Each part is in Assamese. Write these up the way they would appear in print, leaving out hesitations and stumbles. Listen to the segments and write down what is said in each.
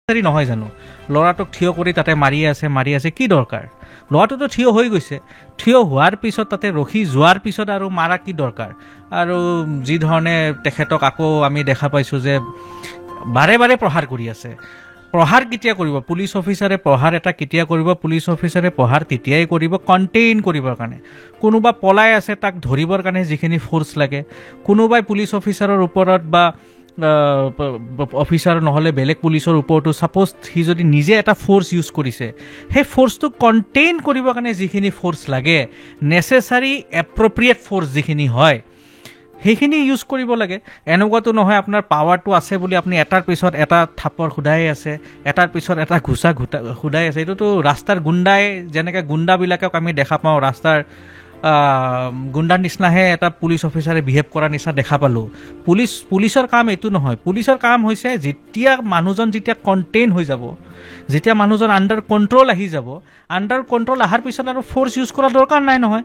নহয় জানো ল'ৰাটোক থিয় কৰি তাতে মাৰি আছে কি দৰকাৰ ল'ৰাটোতো থিয় হৈ গৈছে থিয় হোৱাৰ পিছত তাতে ৰখি যোৱাৰ পিছত আৰু মাৰা কি দৰকাৰ আৰু যি ধৰণে তেখেতক আকৌ আমি দেখা পাইছোঁ যে বাৰে বাৰে প্ৰহাৰ কৰি আছে প্ৰহাৰ কেতিয়া কৰিব পুলিচ অফিচাৰে প্ৰহাৰ এটা কেতিয়া কৰিব পুলিচ অফিচাৰে প্ৰহাৰ তেতিয়াই কৰিব কণ্টেইন কৰিবৰ কাৰণে কোনোবা পলাই আছে তাক ধৰিবৰ কাৰণে যিখিনি ফ'ৰ্চ লাগে কোনোবাই পুলিচ অফিচাৰৰ ওপৰত বা অফিচাৰ নহ'লে বেলেগ পুলিচৰ ওপৰতো ছাপ'জ সি যদি নিজে এটা ফ'ৰ্চ ইউজ কৰিছে সেই ফ'ৰ্চটো কণ্টেইন কৰিবৰ কাৰণে যিখিনি ফ'ৰ্চ লাগে নেচেচাৰী এপ্ৰপ্ৰিয়েট ফ'ৰ্চ যিখিনি হয় সেইখিনি ইউজ কৰিব লাগে এনেকুৱাতো নহয় আপোনাৰ পাৱাৰটো আছে বুলি আপুনি এটাৰ পিছত এটা থাপৰ খুদাই আছে এটাৰ পিছত এটা ঘুচা খুদাই আছে এইটোতো ৰাস্তাৰ গুণ্ডাই যেনেকৈ গুণ্ডাবিলাকক আমি দেখা পাওঁ ৰাস্তাৰ গুণ্ডাৰ নিচিনাহে এটা পুলিচ অফিচাৰে বিহেভ কৰাৰ নিচিনা দেখা পালোঁ পুলিচৰ কাম এইটো নহয় পুলিচৰ কাম হৈছে যেতিয়া মানুহজন যেতিয়া কণ্টেইন হৈ যাব যেতিয়া মানুহজন আণ্ডাৰ কণ্ট্ৰল আহি যাব আণ্ডাৰ কণ্ট্ৰল অহাৰ পিছত আৰু ফ'ৰ্চ ইউজ কৰা দৰকাৰ নাই নহয়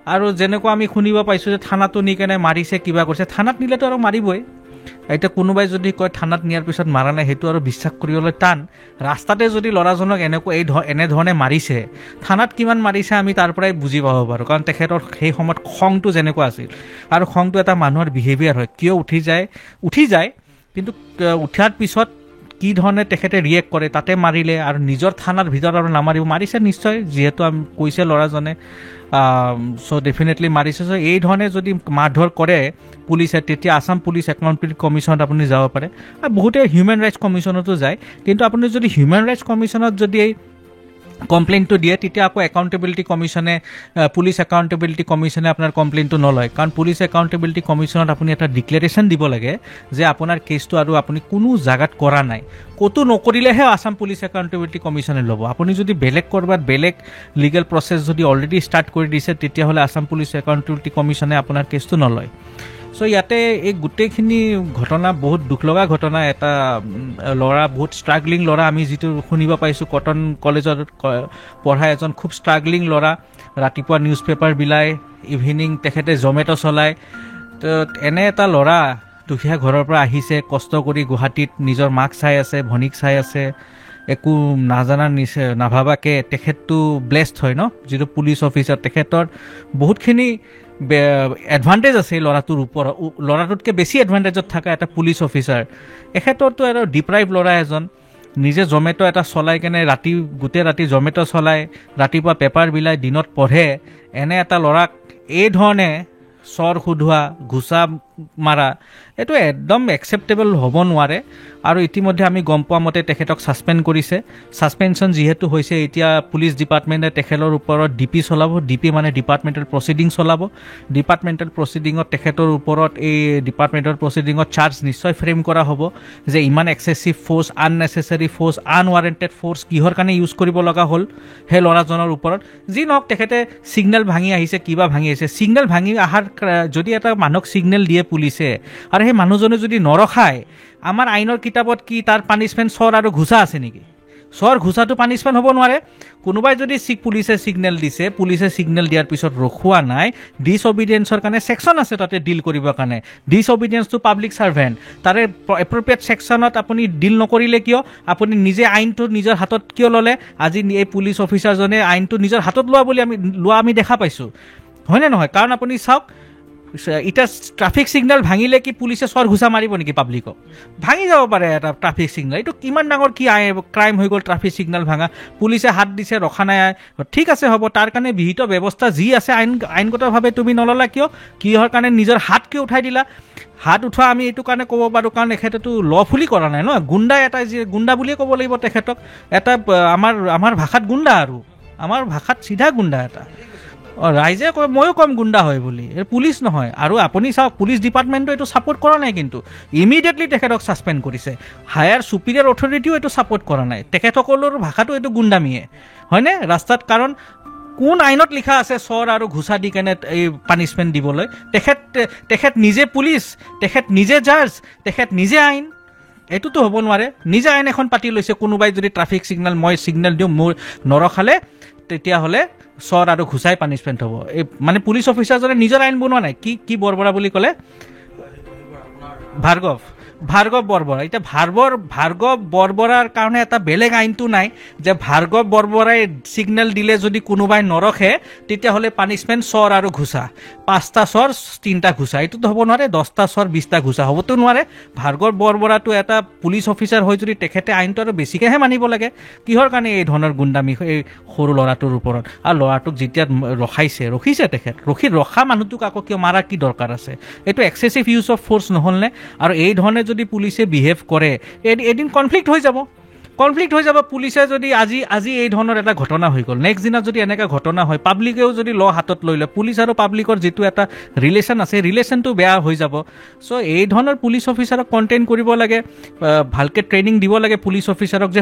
আৰু যেনেকুৱা আমি শুনিব পাইছোঁ যে থানাতো নি কেনে মাৰিছে কিবা কৰিছে থানাত নিলেতো আৰু মাৰিবই এতিয়া কোনোবাই যদি কয় থানাত নিয়াৰ পিছত মাৰা নাই সেইটো আৰু বিশ্বাস কৰিবলৈ টান ৰাস্তাতে যদি ল'ৰাজনক এনেধৰণে মাৰিছে থানাত কিমান মাৰিছে আমি তাৰ পৰাই বুজি পাব পাৰোঁ কাৰণ তেখেতৰ সেই সময়ত খংটো যেনেকুৱা আছিল আৰু খংটো এটা মানুহৰ বিহেভিয়াৰ হয় কিয় উঠি যায় কিন্তু উঠাৰ পিছত কি ধৰণে তেখেতে ৰিয়েক্ট কৰে তাতে মাৰিলে আৰু নিজৰ থানাৰ ভিতৰত আৰু নামাৰিব মাৰিছে নিশ্চয় যিহেতু কৈছে ল'ৰাজনে চ' ডেফিনেটলি মাৰিছে চ' এই ধৰণে যদি মাৰধৰ কৰে পুলিচে তেতিয়া আছাম পুলিচ একাউণ্টেবিলিটি কমিশ্যনত আপুনি যাব পাৰে আৰু বহুতে হিউমেন ৰাইটছ কমিশ্যনতো যায় কিন্তু আপুনি যদি হিউমেন ৰাইটছ কমিশ্যনত যদি এই কমপ্লেইনটো দিয়ে তেতিয়া আকৌ একাউণ্টেবিলিটি কমিশ্যনে পুলিচ একাউণ্টেবিলিটি কমিশ্যনে আপোনাৰ কমপ্লেইনটো নলয় কাৰণ পুলিচ একাউণ্টেবিলিটি কমিশ্যনত আপুনি এটা ডিক্লেৰেশ্যন দিব লাগে যে আপোনাৰ কেছটো আৰু আপুনি কোনো জাগাত কৰা নাই ক'তো নকৰিলেহে আছাম পুলিচ একাউণ্টেবিলিটি কমিশ্যনে ল'ব আপুনি যদি বেলেগ ক'ৰবাত বেলেগ লিগেল প্ৰচেছ যদি অলৰেডি ষ্টাৰ্ট কৰি দিছে তেতিয়াহ'লে আছাম পুলিচ একাউণ্টেবিলিটি কমিশ্যনে আপোনাৰ কেছটো নলয় চ' ইয়াতে এই গোটেইখিনি ঘটনা বহুত দুখ লগা ঘটনা এটা ল'ৰা বহুত ষ্ট্ৰাগলিং ল'ৰা আমি যিটো শুনিব পাইছোঁ কটন কলেজত পঢ়া এজন খুব ষ্ট্ৰাগলিং ল'ৰা ৰাতিপুৱা নিউজ পেপাৰ বিলায় ইভিনিং তেখেতে জমেট' চলায় তো এনে এটা ল'ৰা দুখীয়া ঘৰৰ পৰা আহিছে কষ্ট কৰি গুৱাহাটীত নিজৰ মাক চাই আছে ভনীক চাই আছে একো নাজানাৰ নাভাবাকে তেখেতটো ব্লেছড হয় ন যিটো পুলিচ অফিচাৰ তেখেতৰ বহুতখিনি এডভান্টেজ আছে ল'ৰাটোৰ ওপৰত ল'ৰাটোতকৈ বেছি এডভান্টেজত থকা এটা পুলিচ অফিচাৰ এখেতৰতো এটা ডিপ্ৰাইভ ল'ৰা এজন নিজে জমেট' এটা চলাই কেনে গোটেই ৰাতি জমেট' চলাই ৰাতিপুৱা পেপাৰ বিলায় দিনত পঢ়ে এনে এটা ল'ৰাক এই ধৰণে চৰ সোধোৱা ঘুচা মাৰা এইটো একদম একচেপ্টেবল হ'ব নোৱাৰে আৰু ইতিমধ্যে আমি গম পোৱা মতে তেখেতক ছাছপেণ্ড কৰিছে ছাছপেনশ্যন যিহেতু হৈছে এতিয়া পুলিচ ডিপাৰ্টমেণ্টে তেখেতৰ ওপৰত ডিপি চলাব ডিপি মানে ডিপাৰ্টমেণ্টেল প্ৰচিডিং চলাব ডিপাৰ্টমেণ্টেল প্ৰচিডিঙত তেখেতৰ ওপৰত এই ডিপাৰ্টমেণ্টেল প্ৰচিডিঙত চাৰ্জ নিশ্চয় ফ্ৰেম কৰা হ'ব যে ইমান এক্সেছিভ ফ'ৰ্চ আননেচেচাৰী ফ'ৰ্চ আনৱাৰেণ্টেড ফ'ৰ্চ কিহৰ কাৰণে ইউজ কৰিব লগা হ'ল সেই ল'ৰাজনৰ ওপৰত যি নহওক তেখেতে ছিগনেল ভাঙি আহিছে কিবা ভাঙি আহিছে ছিগনেল ভাঙি অহাৰ যদি এটা মানুহক ছিগনেল দিয়ে পুলিচে আৰু সেই মানুহজনে যদি নৰখায় আমাৰ আইনৰ কিতাপত কি তাৰ পানিছমেণ্ট চৰ আৰু ঘুচা আছে নেকি চৰ ঘুচাটো পানিছমেণ্ট হ'ব নোৱাৰে কোনোবাই যদি পুলিচে ছিগনেল দিছে পুলিচে ছিগনেল দিয়াৰ পিছত ৰখোৱা নাই ডিছঅবিডিয়েঞ্চৰ কাৰণে ছেকশ্যন আছে তাতে ডিল কৰিবৰ কাৰণে ডিছঅবিডিয়েঞ্চ টু পাব্লিক ছাৰ্ভেণ্ট তাৰে এপ্ৰপ্ৰিয়েট ছেকশ্যনত আপুনি ডিল নকৰিলে কিয় আপুনি নিজে আইনটো নিজৰ হাতত কিয় ল'লে আজি এই পুলিচ অফিচাৰজনে আইনটো নিজৰ হাতত লোৱা আমি দেখা পাইছোঁ হয়নে নহয় কাৰণ আপুনি চাওক এতিয়া ট্ৰাফিক ছিগনেল ভাঙিলে কি পুলিচে চৰ ঘুচা মাৰিব নেকি পাব্লিকক ভাঙি যাব পাৰে এটা ট্ৰাফিক ছিগনেল এইটো কিমান ডাঙৰ কি ক্ৰাইম হৈ গ'ল ট্ৰাফিক ছিগনেল ভাঙা পুলিচে হাত দিছে ৰখা নাই ঠিক আছে হ'ব তাৰ কাৰণে বিহিত ব্যৱস্থা যি আছে আইনগতভাৱে তুমি নল'লা কিহৰ কাৰণে নিজৰ হাত কিয় উঠাই দিলা হাত উঠোৱা আমি এইটো কাৰণে ক'ব পাৰোঁ কাৰণ এখেতেতো লফুলি কৰা নাই ন গুণ্ডা এটা গুণ্ডা বুলিয়ে ক'ব লাগিব তেখেতক এটা আমাৰ ভাষাত গুণ্ডা আৰু আমাৰ ভাষাত চিধা গুণ্ডা এটা ৰাইজে কয় ময়ো কম গুণ্ডা হয় বুলি পুলিচ নহয় আৰু আপুনি চাওক পুলিচ ডিপাৰ্টমেণ্টটো এইটো ছাপোৰ্ট কৰা নাই কিন্তু ইমিডিয়েটলি তেখেতক ছাছপেণ্ড কৰিছে হায়াৰ ছুপিৰিয়ৰ অথৰিটিও এইটো ছাপোৰ্ট কৰা নাই তেখেতসকলৰ ভাষাটো এইটো গুণ্ডামীয়ে হয়নে ৰাস্তাত কাৰণ কোন আইনত লিখা আছে চৰ আৰু ঘুচা দি কেনে এই পানিছমেণ্ট দিবলৈ তেখেত নিজে পুলিচ তেখেত নিজে জাজ তেখেত নিজে আইন এইটোতো হ'ব নোৱাৰে নিজে আইন এখন পাতি লৈছে কোনোবাই যদি ট্ৰাফিক ছিগনেল মই ছিগনেল দিওঁ মোৰ নৰখালে তেতিয়াহ'লে চৰ আৰু ঘুচাই পানিছমেণ্ট হ'ব এই মানে পুলিচ অফিচাৰজনে নিজৰ আইন বনোৱা নাই কি বৰবৰা বুলি ক'লে ভাৰ্গৱ ভাৰ্গৱ বৰবৰা এতিয়া ভাৰ্গৱ বৰবৰাৰ কাৰণে এটা বেলেগ আইনটো নাই যে ভাৰ্গৱ বৰবৰাই ছিগনেল দিলে যদি কোনোবাই নৰখে তেতিয়াহ'লে পানিছমেণ্ট চৰ আৰু ঘোচা 5টা চৰ 3টা ঘোচা এইটোতো হ'ব নোৱাৰে 10টা চৰ 20টা ঘোচা হ'বতো নোৱাৰে ভাৰ্গৱ বৰবৰাটো এটা পুলিচ অফিচাৰ হৈ যদি তেখেতে আইনটো আৰু বেছিকৈহে মানিব লাগে কিহৰ কাৰণে এই ধৰণৰ গুণ্ডামি এই সৰু ল'ৰাটোৰ ওপৰত আৰু ল'ৰাটোক যেতিয়া ৰখিছে তেখেত ৰখা মানুহটোক আকৌ কিয় মাৰা কি দৰকাৰ আছে এইটো এক্সেচিভ ইউজ অফ ফ'ৰ্চ নহ'লনে আৰু এই ধৰণে যদি পুলিচে বিহেভ কৰে এদিন কনফ্লিক্ট হৈ যাব পুলিচে যদি আজি এই ধৰণৰ এটা ঘটনা হৈ গ'ল নেক্সট দিনা যদি এনেকুৱা ঘটনা হয় পাব্লিকেও যদি ল হাতত লৈ লয় পুলিচ আৰু পাব্লিকৰ যিটো এটা ৰিলেশ্যন আছে ৰিলেশ্যনটো বেয়া হৈ যাব চ' এই ধৰণৰ পুলিচ অফিচাৰক কণ্টেইন কৰিব লাগে ভালকৈ ট্ৰেইনিং দিব লাগে পুলিচ অফিচাৰক যে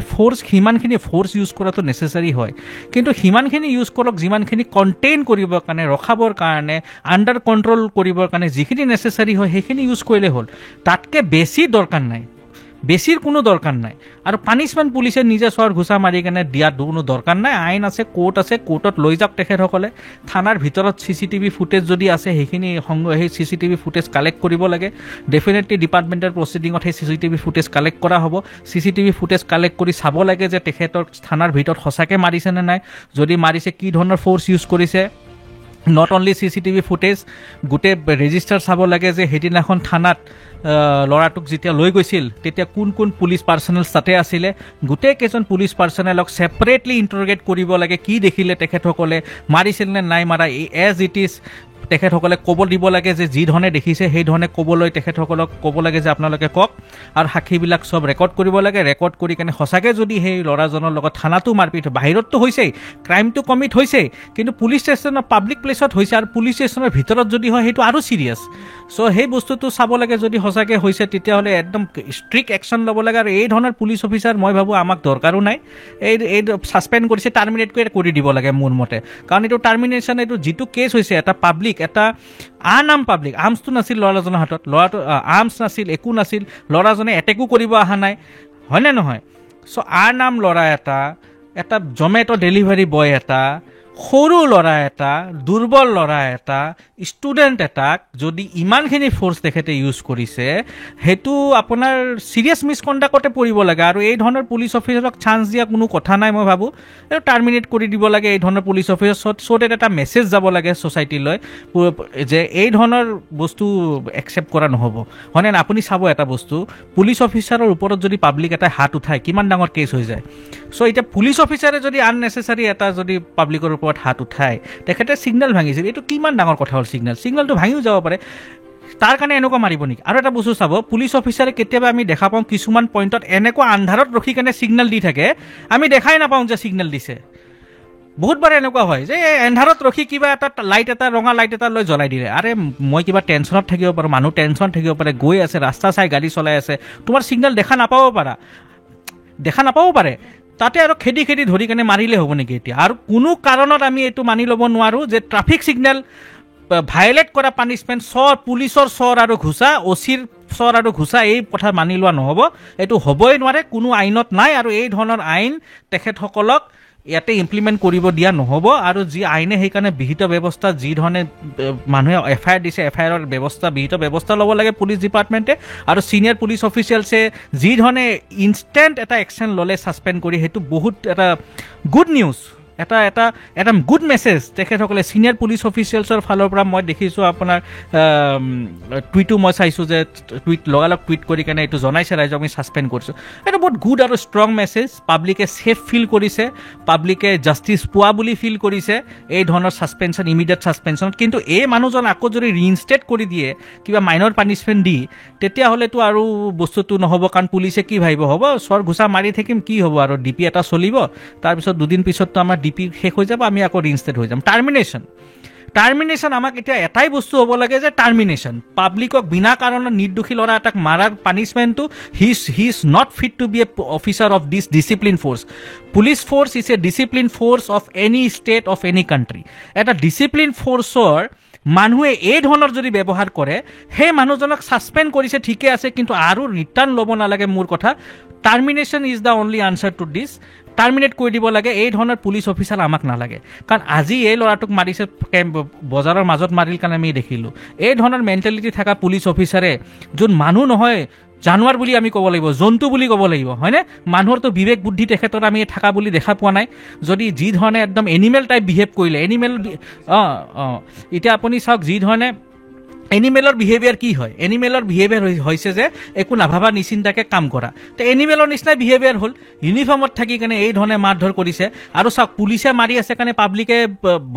সিমানখিনি ফ'ৰ্চ ইউজ কৰাটো নেচেচাৰী হয় কিন্তু সিমানখিনি ইউজ কৰক যিমানখিনি কণ্টেইন কৰিবৰ কাৰণে ৰখাবৰ কাৰণে আণ্ডাৰ কণ্ট্ৰল কৰিবৰ কাৰণে যিখিনি নেচেচাৰী হয় সেইখিনি ইউজ কৰিলে হ'ল তাতকৈ বেছি দৰকাৰ নাই বেছিৰ কোনো দৰকাৰ নাই আৰু পানিছমেণ্ট পুলিচে নিজে চৰ ঘোচা মাৰি কেনে দিয়াত কোনো দৰকাৰ নাই আইন আছে কোৰ্টত লৈ যাওক তেখেতসকলে থানাৰ ভিতৰত CCTV ফুটেজ যদি আছে সেইখিনি সেই CCTV ফুটেজ কালেক্ট কৰিব লাগে ডেফিনেটলি ডিপাৰ্টমেণ্টেল প্ৰচিডিঙত সেই CCTV ফুটেজ কালেক্ট কৰা হ'ব CCTV ফুটেজ কালেক্ট কৰি চাব লাগে যে তেখেতৰ থানাৰ ভিতৰত সঁচাকৈ মাৰিছে নে নাই যদি মাৰিছে কি ধৰণৰ ফ'ৰ্চ ইউজ কৰিছে নট অনলি CCTV ফুটেজ গোটেই ৰেজিষ্টাৰ চাব লাগে যে সেইদিনাখন থানাত ল'ৰাটোক যেতিয়া লৈ গৈছিল তেতিয়া কোন পুলিচ পাৰ্চনেল তাতে আছিলে গোটেইকেইজন পুলিচ পাৰ্চনেলক ছেপাৰেটলি ইণ্টাৰগেট কৰিব লাগে কি দেখিলে তেখেতসকলে মাৰিছিল নে নাই মাৰা এজ ইট ইজ তেখেতসকলে ক'ব দিব লাগে যে যি ধৰণে দেখিছে সেই ধৰণে ক'বলৈ তেখেতসকলক ক'ব লাগে যে আপোনালোকে কওক আৰু সাক্ষীবিলাক চব ৰেকৰ্ড কৰিব লাগে ৰেকৰ্ড কৰি কেনে সঁচাকৈ যদি সেই ল'ৰাজনৰ লগত থানাটো মাৰপিট বাহিৰততো হৈছেই ক্ৰাইমটো কমিট হৈছেই কিন্তু পুলিচ ষ্টেচনৰ পাব্লিক প্লেচত হৈছে আৰু পুলিচ ষ্টেচনৰ ভিতৰত যদি হয় সেইটো আৰু চিৰিয়াছ চ' সেই বস্তুটো চাব লাগে যদি সঁচাকৈ হৈছে তেতিয়াহ'লে একদম ষ্ট্ৰিক্ট একশ্যন ল'ব লাগে আৰু এই ধৰণৰ পুলিচ অফিচাৰ মই ভাবোঁ আমাক দৰকাৰো নাই এই ছাছপেণ্ড কৰিছে টাৰ্মিনেট কৰি দিব লাগে মোৰ মতে কাৰণ এইটো টাৰ্মিনেশ্যন এইটো যিটো কেছ হৈছে এটা পাব্লিক এটা পাব্লিক আৰ্মছটো নাছিল ল'ৰাজনৰ হাতত আৰ্মছ নাছিল একো নাছিল ল'ৰাজনে এটেকো কৰিব অহা নাই হয়নে নহয় চ' ল'ৰা এটা জমেট' ডেলিভাৰী বয় এটা সৰু ল'ৰা এটা দুৰ্বল ল'ৰা এটা ষ্টুডেণ্ট এটাক যদি ইমানখিনি ফ'ৰ্চ তেখেতে ইউজ কৰিছে সেইটো আপোনাৰ চিৰিয়াছ মিছকণ্ডাক্টতে পৰিব লাগে আৰু এই ধৰণৰ পুলিচ অফিচাৰক চান্স দিয়া কোনো কথা নাই মই ভাবোঁ এইটো টাৰ্মিনেট কৰি দিব লাগে এই ধৰণৰ পুলিচ অফিচাৰ চ' ডেট এটা মেছেজ যাব লাগে ছ'চাইটিলৈ যে এই ধৰণৰ বস্তু একচেপ্ট কৰা নহ'ব হয়নে না আপুনি চাব এটা বস্তু পুলিচ অফিচাৰৰ ওপৰত যদি পাব্লিক এটা হাত উঠায় কিমান ডাঙৰ কেছ হৈ যায় চ' এতিয়া পুলিচ অফিচাৰে যদি আননেচেচাৰী এটা যদি পাব্লিকৰ ওপৰত হাত উঠায় তেখেতে ছিগনেল ভাঙিছিল এইটো কিমান ডাঙৰ কথা হ'ল ছিগনেলটো ভাঙিও যাব পাৰে তাৰ কাৰণে এনেকুৱা মাৰিব নেকি আৰু এটা বস্তু চাব পুলিচ অফিচাৰে কেতিয়াবা আমি দেখা পাওঁ কিছুমান পইণ্টত এনেকুৱা আন্ধাৰত ৰখি কেনে ছিগনেল দি থাকে আমি দেখাই নাপাওঁ যে ছিগনেল দিছে বহুতবাৰ এনেকুৱা হয় যে এন্ধাৰত ৰখি কিবা এটা ৰঙা লাইট এটা লৈ জ্বলাই দিলে আৰে মই কিবা টেনশ্যনত থাকিব পাৰোঁ মানুহ টেনশ্যন থাকিব পাৰে গৈ আছে ৰাস্তা চাই গাড়ী চলাই আছে তোমাৰ ছিগনেল দেখা নাপাব পাৰে তাতে আৰু খেদি ধৰি কেনে মাৰিলে হ'ব নেকি এতিয়া আৰু কোনো কাৰণত আমি এইটো মানি ল'ব নোৱাৰোঁ যে ট্ৰাফিক ছিগনেল ভায়লেট কৰা পানিছমেণ্ট পুলিচৰ চৰ আৰু ঘোচা OCৰ চৰ আৰু ঘোচা এই কথা মানি লোৱা নহ'ব এইটো হ'বই নোৱাৰে কোনো আইনত নাই আৰু এই ধৰণৰ আইন তেখেতসকলক ইয়াতে ইমপ্লিমেণ্ট কৰিব দিয়া নহ'ব আৰু যি আইনে সেইকাৰণে বিহিত ব্যৱস্থা যি ধৰণে মানুহে FIR দিছে FIRৰ বিহিত ব্যৱস্থা ল'ব লাগে পুলিচ ডিপাৰ্টমেণ্টে আৰু ছিনিয়ৰ পুলিচ অফিচিয়েলছে যি ধৰণে ইনষ্টেণ্ট এটা একশ্যন ল'লে ছাছপেণ্ড কৰি সেইটো বহুত এটা গুড নিউজ এটা গুড মেছেজ তেখেতসকলে ছিনিয়ৰ পুলিচ অফিচিয়েলছৰ ফালৰ পৰা মই দেখিছোঁ আপোনাৰ টুইটো মই চাইছোঁ যে লগালগ টুইট কৰি কেনে এইটো জনাইছে ৰাইজক আমি ছাছপেণ্ড কৰিছোঁ এইটো বহুত গুড আৰু ষ্ট্ৰং মেছেজ পাব্লিকে ছেফ ফিল কৰিছে পাব্লিকে জাষ্টিছ পোৱা বুলি ফিল কৰিছে এই ধৰণৰ ছাছপেনশ্যন ইমিডিয়েট ছাছপেনশ্যনত কিন্তু এই মানুহজন আকৌ যদি ৰিইনষ্টেট কৰি দিয়ে কিবা মাইনৰ পানিছমেণ্ট দি তেতিয়াহ'লেতো আৰু বস্তুটো নহ'ব কাৰণ পুলিচে কি ভাবিব হ'ব চৰ ঘোচা মাৰি থাকিম কি হ'ব আৰু DP এটা চলিব তাৰপিছত দুদিন পিছততো আমাৰ DP শেষ হৈ যাব আমি আকৌ ৰিইনষ্টেট হৈ যাম টাৰ্মিনেশ্যন আমাক এতিয়া এটাই বস্তু হ'ব লাগে যে টাৰ্মিনেশ্যন পাব্লিকক বিনা কাৰণত নিৰ্দোষী ল'ৰা এটাক মাৰাৰ পানিছমেণ্টটো he is not fit to be a officer of this discipline force police force is a discipline force of any state of any country এটা ডিচিপ্লিন ফ'ৰ্চৰ মানুহে এই ধৰণৰ যদি ব্যৱহাৰ কৰে সেই মানুহজনক ছাছপেণ্ড কৰিছে ঠিকে আছে কিন্তু আৰু ৰিটাৰ্ণ ল'ব নালাগে মোৰ কথা termination is the only answer two this terminate কৰি দিব লাগে এই ধৰণৰ পুলিচ অফিচাৰ আমাক নালাগে কাৰণ আজি এই ল'ৰাটোক মাৰিছে বজাৰৰ মাজত মাৰিল কাৰণে আমি দেখিলোঁ এই ধৰণৰ মেণ্টেলিটি থকা পুলিচ অফিচাৰে যোন মানুহ নহয় জানোৱাৰ বুলি আমি ক'ব লাগিব, জন্তু বুলি ক'ব লাগিব, হয়নে? মানুহৰতো বিবেক বুদ্ধি তেখেতৰ আমি থকা বুলি দেখা পোৱা নাই। যদি যি ধৰণে একদম এনিমেল টাইপ বিহেভ কৰিলে, এতিয়া আপুনি চাওক যি ধৰণে এনিমেলৰ বিহেভিয়াৰ কি হয়? এনিমেলৰ বিহেভিয়াৰ হৈছে যে একো নাভাবা নিচিন্তাকে কাম কৰা। তো এনিমেলৰ নিচিনাই বিহেভিয়াৰ হ'ল, ইউনিফৰ্মত থাকি কেনে এই ধৰণে মাৰধৰ কৰিছে। আৰু চাওক পুলিচে মাৰি আছে কাৰণে পাব্লিকে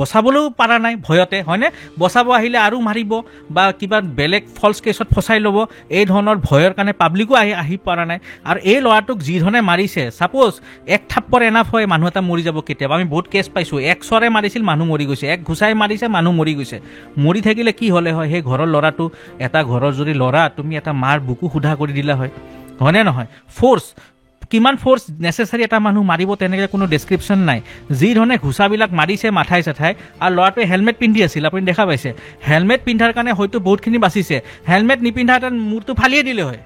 বচাবলৈও পৰা নাই ভয়তে, হয়নে? বচাব আহিলে আৰু মাৰিব বা কিবা বেলেগ ফল্ছ কেছত ফচাই ল'ব, এই ধৰণৰ ভয়ৰ কাৰণে পাব্লিকো আহি পৰা নাই। আৰু এই ল'ৰাটোক যি ধৰণে মাৰিছে, ছাপ'জ এক থাপ্পৰ এনাফ হয় মানুহ এটা মৰি যাব কেতিয়াবা। আমি বহুত কেছ পাইছোঁ, এক চৰে মাৰিছিল মানুহ মৰি গৈছে, এক ঘুচাই মাৰিছে মানুহ মৰি গৈছে। মৰি থাকিলে কি হ'লে হয়? সেই ঘৰৰ ল'ৰাটো, এটা ঘৰৰ যদি ল'ৰা তুমি এটা মাৰ বুকু সোধা কৰি দিলা হয়, হয়নে নহয়? ফ'ৰ্চ, কিমান ফ'ৰ্চ নেচেচাৰী এটা মানুহ মাৰিব তেনেকৈ কোনো ডেছক্ৰিপশ্যন নাই। যি ধৰণে ঘোচাবিলাক মাৰিছে মাথাই চাথাই, আৰু ল'ৰাটোৱে হেলমেট পিন্ধি আছিল, আপুনি দেখা পাইছে। হেলমেট পিন্ধাৰ কাৰণে হয়তো বহুতখিনি বাচিছে, হেলমেট নিপিন্ধাহেঁতেন মূৰটো ফালিয়ে দিলে হয়,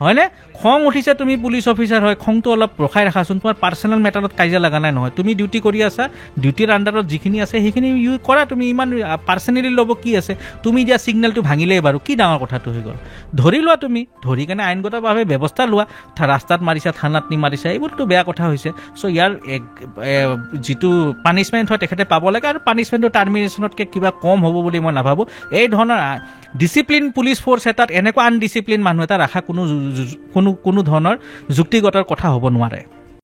হয়নে? খং উঠিছে, তুমি পুলিচ অফিচাৰ হয়, খংটো অলপ ৰখাই ৰাখাচোন। তোমাৰ পাৰ্চনেল মেটাৰত কাজিয়া লগা নাই নহয়, তুমি ডিউটি কৰি আছা, ডিউটিৰ আণ্ডাৰত যিখিনি আছে সেইখিনি কৰা। তুমি ইমান পাৰ্চনেলি ল'ব কি আছে? তুমি দিয়া ছিগনেলটো ভাঙিলেই বাৰু কি ডাঙৰ কথাটো হৈ গ'ল? ধৰি লোৱা, তুমি ধৰি কেনে আইনগতভাৱে ব্যৱস্থা লোৱা। ৰাস্তাত মাৰিছা, থানাত নিমাৰিছা, এইবোৰতো বেয়া কথা হৈছে। চ' ইয়াৰ যিটো পানিছমেণ্ট হয় তেখেতে পাব লাগে, আৰু পানিছমেণ্টটো টাৰ্মিনেশ্যনতকৈ কিবা কম হ'ব বুলি মই নাভাবোঁ। এই ধৰণৰ ডিচিপ্লিন পুলিচ ফ'ৰ্চ এটাত এনেকুৱা আনডিচিপ্লিন মানুহ এটা ৰখা কোনো ধৰণৰ যুক্তিগতৰ কথা হ'ব নোৱাৰে।